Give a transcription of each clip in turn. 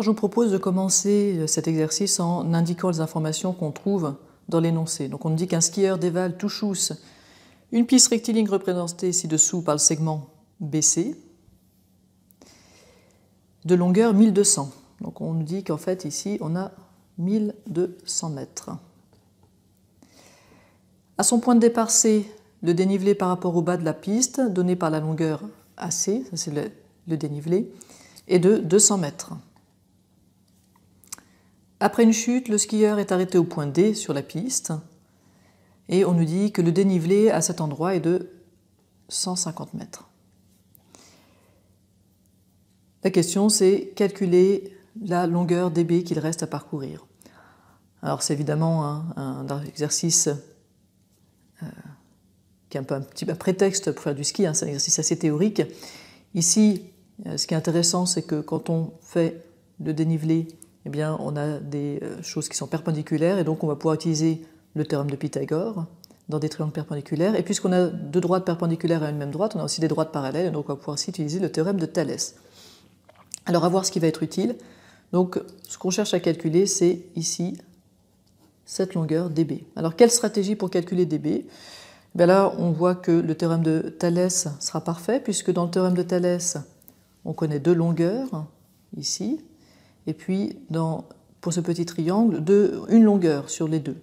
Alors, je vous propose de commencer cet exercice en indiquant les informations qu'on trouve dans l'énoncé. Donc on nous dit qu'un skieur dévale tout chousse une piste rectiligne représentée ci-dessous par le segment BC de longueur 1200. Donc on nous dit qu'en fait ici on a 1200 mètres. À son point de départ C, le dénivelé par rapport au bas de la piste donné par la longueur AC, ça c'est le dénivelé, est de 200 mètres. Après une chute, le skieur est arrêté au point D sur la piste et on nous dit que le dénivelé à cet endroit est de 150 mètres. La question c'est calculer la longueur dB qu'il reste à parcourir. Alors c'est évidemment un exercice qui est un peu un petit prétexte pour faire du ski, c'est un exercice assez théorique. Ici, ce qui est intéressant, c'est que quand on fait le dénivelé, eh bien, on a des choses qui sont perpendiculaires et donc on va pouvoir utiliser le théorème de Pythagore dans des triangles perpendiculaires. Et puisqu'on a deux droites perpendiculaires à une même droite, on a aussi des droites parallèles et donc on va pouvoir aussi utiliser le théorème de Thalès. Alors à voir ce qui va être utile. Donc ce qu'on cherche à calculer, c'est ici cette longueur dB. Alors quelle stratégie pour calculer dB? Bien là, on voit que le théorème de Thalès sera parfait puisque dans le théorème de Thalès, on connaît deux longueurs ici. Et puis, pour ce petit triangle, une longueur sur les deux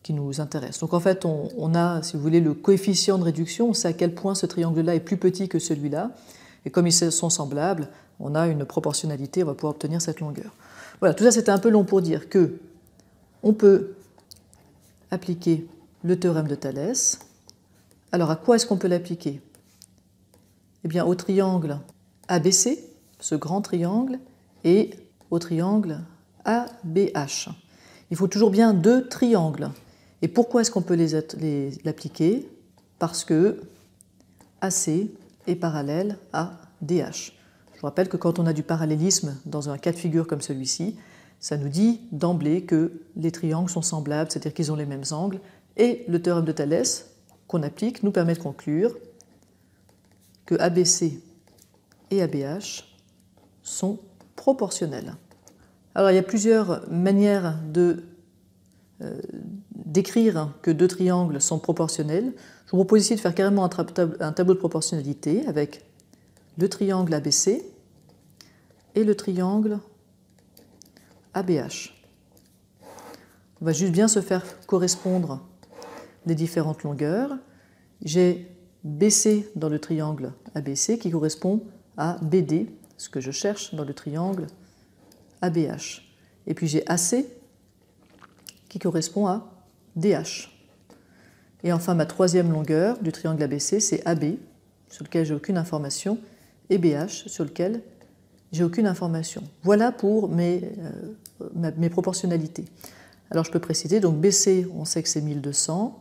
qui nous intéresse. Donc en fait, on a, si vous voulez, le coefficient de réduction, on sait à quel point ce triangle-là est plus petit que celui-là, et comme ils sont semblables, on a une proportionnalité, on va pouvoir obtenir cette longueur. Voilà, tout ça c'était un peu long pour dire que on peut appliquer le théorème de Thalès. Alors à quoi est-ce qu'on peut l'appliquer? Eh bien au triangle ABC, ce grand triangle, et au triangle ABH. Il faut toujours bien deux triangles. Et pourquoi est-ce qu'on peut l'appliquer? Parce que AC est parallèle à DH. Je vous rappelle que quand on a du parallélisme dans un cas de figure comme celui-ci, ça nous dit d'emblée que les triangles sont semblables, c'est-à-dire qu'ils ont les mêmes angles, et le théorème de Thalès qu'on applique nous permet de conclure que ABC et ABH sont proportionnels. Alors il y a plusieurs manières d'écrire que deux triangles sont proportionnels. Je vous propose ici de faire carrément un tableau de proportionnalité avec le triangle ABC et le triangle ABH. On va juste bien se faire correspondre les différentes longueurs. J'ai BC dans le triangle ABC qui correspond à BD, ce que je cherche dans le triangle ABH. Et puis j'ai AC qui correspond à DH. Et enfin ma troisième longueur du triangle ABC, c'est AB, sur lequel j'ai aucune information, et BH, sur lequel j'ai aucune information. Voilà pour mes proportionnalités. Alors je peux préciser, donc BC, on sait que c'est 1200,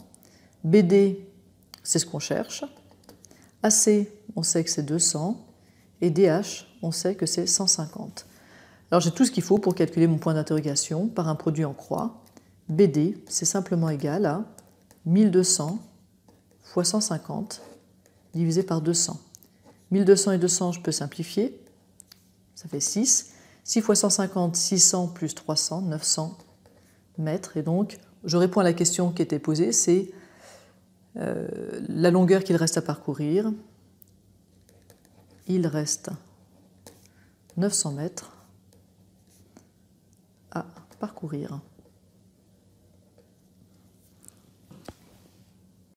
BD, c'est ce qu'on cherche, AC, on sait que c'est 200, et DH, on sait que c'est 150. Alors j'ai tout ce qu'il faut pour calculer mon point d'interrogation par un produit en croix. BD, c'est simplement égal à 1200 fois 150 divisé par 200. 1200 et 200, je peux simplifier, ça fait 6. 6 fois 150, 600 plus 300, 900 mètres. Et donc, je réponds à la question qui était posée, c'est la longueur qu'il reste à parcourir. Il reste 900 mètres à parcourir.